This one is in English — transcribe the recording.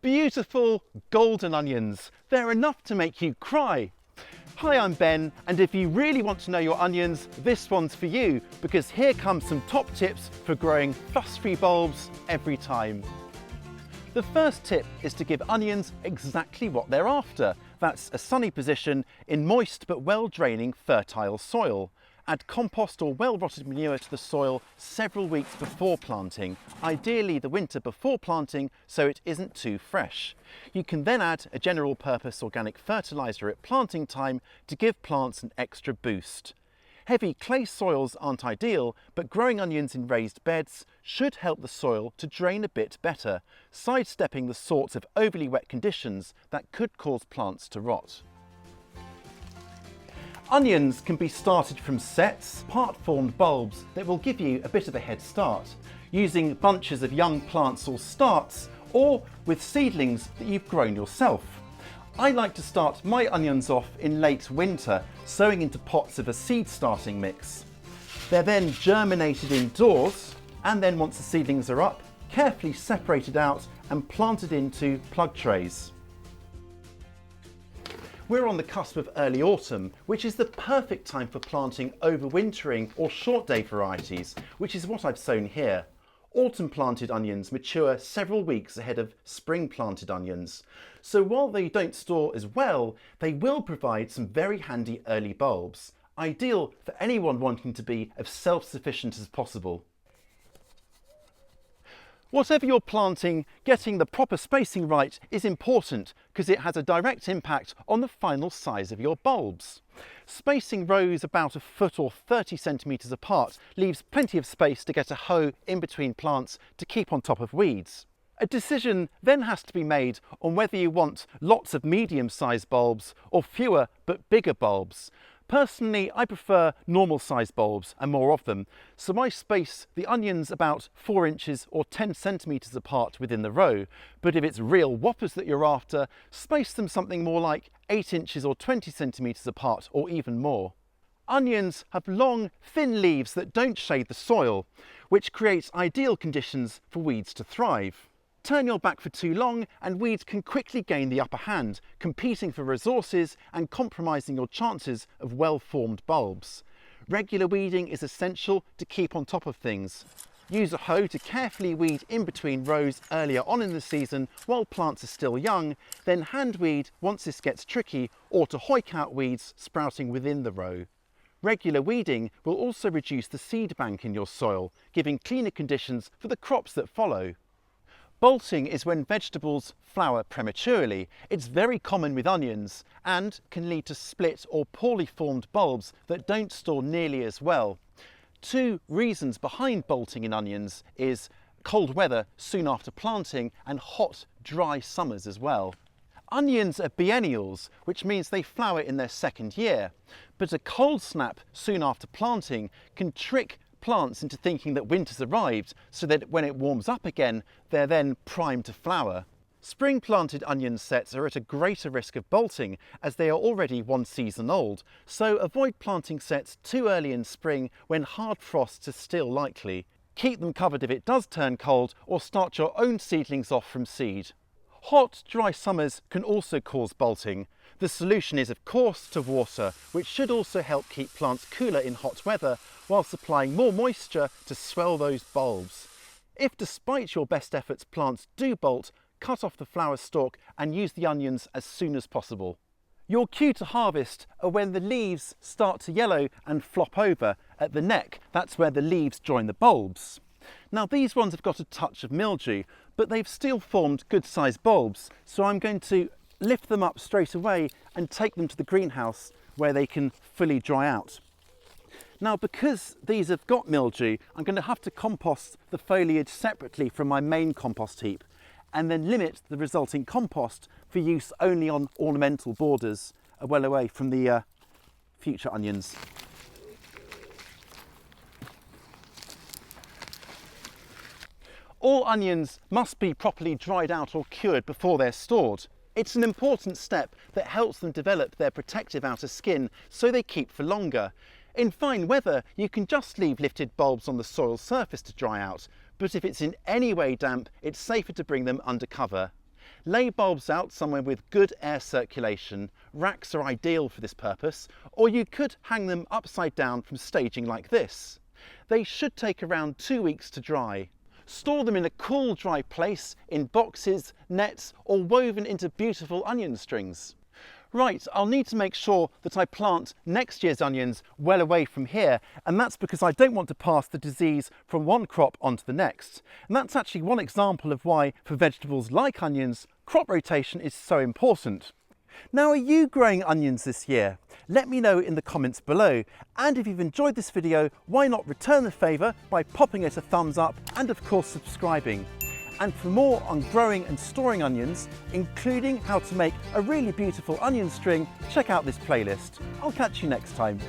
Beautiful golden onions. They're enough to make you cry. Hi, I'm Ben, and if you really want to know your onions, this one's for you, because here come some top tips for growing fuss-free bulbs every time. The first tip is to give onions exactly what they're after. That's a sunny position in moist but well-draining fertile soil. Add compost or well-rotted manure to the soil several weeks before planting, ideally the winter before planting so it isn't too fresh. You can then add a general purpose organic fertiliser at planting time to give plants an extra boost. Heavy clay soils aren't ideal, but growing onions in raised beds should help the soil to drain a bit better, sidestepping the sorts of overly wet conditions that could cause plants to rot. Onions can be started from sets, part-formed bulbs that will give you a bit of a head start, using bunches of young plants or starts, or with seedlings that you've grown yourself. I like to start my onions off in late winter, sowing into pots of a seed starting mix. They're then germinated indoors, and then once the seedlings are up, carefully separated out and planted into plug trays. We're on the cusp of early autumn, which is the perfect time for planting overwintering or short day varieties, which is what I've sown here. Autumn planted onions mature several weeks ahead of spring planted onions. So while they don't store as well, they will provide some very handy early bulbs, ideal for anyone wanting to be as self-sufficient as possible. Whatever you're planting, getting the proper spacing right is important because it has a direct impact on the final size of your bulbs. Spacing rows about a foot or 30 centimetres apart leaves plenty of space to get a hoe in between plants to keep on top of weeds. A decision then has to be made on whether you want lots of medium-sized bulbs or fewer but bigger bulbs. Personally, I prefer normal sized bulbs and more of them, so I space the onions about 4 inches or 10 centimetres apart within the row, but if it's real whoppers that you're after, space them something more like 8 inches or 20 centimetres apart or even more. Onions have long, thin leaves that don't shade the soil, which creates ideal conditions for weeds to thrive. Turn your back for too long and weeds can quickly gain the upper hand, competing for resources and compromising your chances of well-formed bulbs. Regular weeding is essential to keep on top of things. Use a hoe to carefully weed in between rows earlier on in the season while plants are still young, then hand weed once this gets tricky, or to hoik out weeds sprouting within the row. Regular weeding will also reduce the seed bank in your soil, giving cleaner conditions for the crops that follow. Bolting is when vegetables flower prematurely. It's very common with onions and can lead to split or poorly formed bulbs that don't store nearly as well. 2 reasons behind bolting in onions is cold weather soon after planting and hot, dry summers as well. Onions are biennials, which means they flower in their second year, but a cold snap soon after planting can trick plants into thinking that winter's arrived, so that when it warms up again, they're then primed to flower. Spring planted onion sets are at a greater risk of bolting as they are already 1 season old, so avoid planting sets too early in spring when hard frosts are still likely. Keep them covered if it does turn cold, or start your own seedlings off from seed. Hot, dry summers can also cause bolting. The solution is, of course, to water, which should also help keep plants cooler in hot weather while supplying more moisture to swell those bulbs. If despite your best efforts plants do bolt, cut off the flower stalk and use the onions as soon as possible. Your cue to harvest are when the leaves start to yellow and flop over at the neck. That's where the leaves join the bulbs. Now these ones have got a touch of mildew, but they've still formed good sized bulbs, so I'm going to lift them up straight away and take them to the greenhouse where they can fully dry out. Now because these have got mildew, I'm going to have to compost the foliage separately from my main compost heap and then limit the resulting compost for use only on ornamental borders well away from the future onions. All onions must be properly dried out or cured before they're stored. It's an important step that helps them develop their protective outer skin so they keep for longer. In fine weather, you can just leave lifted bulbs on the soil surface to dry out, but if it's in any way damp, it's safer to bring them under cover. Lay bulbs out somewhere with good air circulation. Racks are ideal for this purpose, or you could hang them upside down from staging like this. They should take around 2 weeks to dry. Store them in a cool, dry place, in boxes, nets, or woven into beautiful onion strings. Right, I'll need to make sure that I plant next year's onions well away from here, and that's because I don't want to pass the disease from one crop onto the next. And that's actually one example of why, for vegetables like onions, crop rotation is so important. Now, are you growing onions this year? Let me know in the comments below. And if you've enjoyed this video, why not return the favour by popping it a thumbs up and of course subscribing. And for more on growing and storing onions, including how to make a really beautiful onion string, check out this playlist. I'll catch you next time.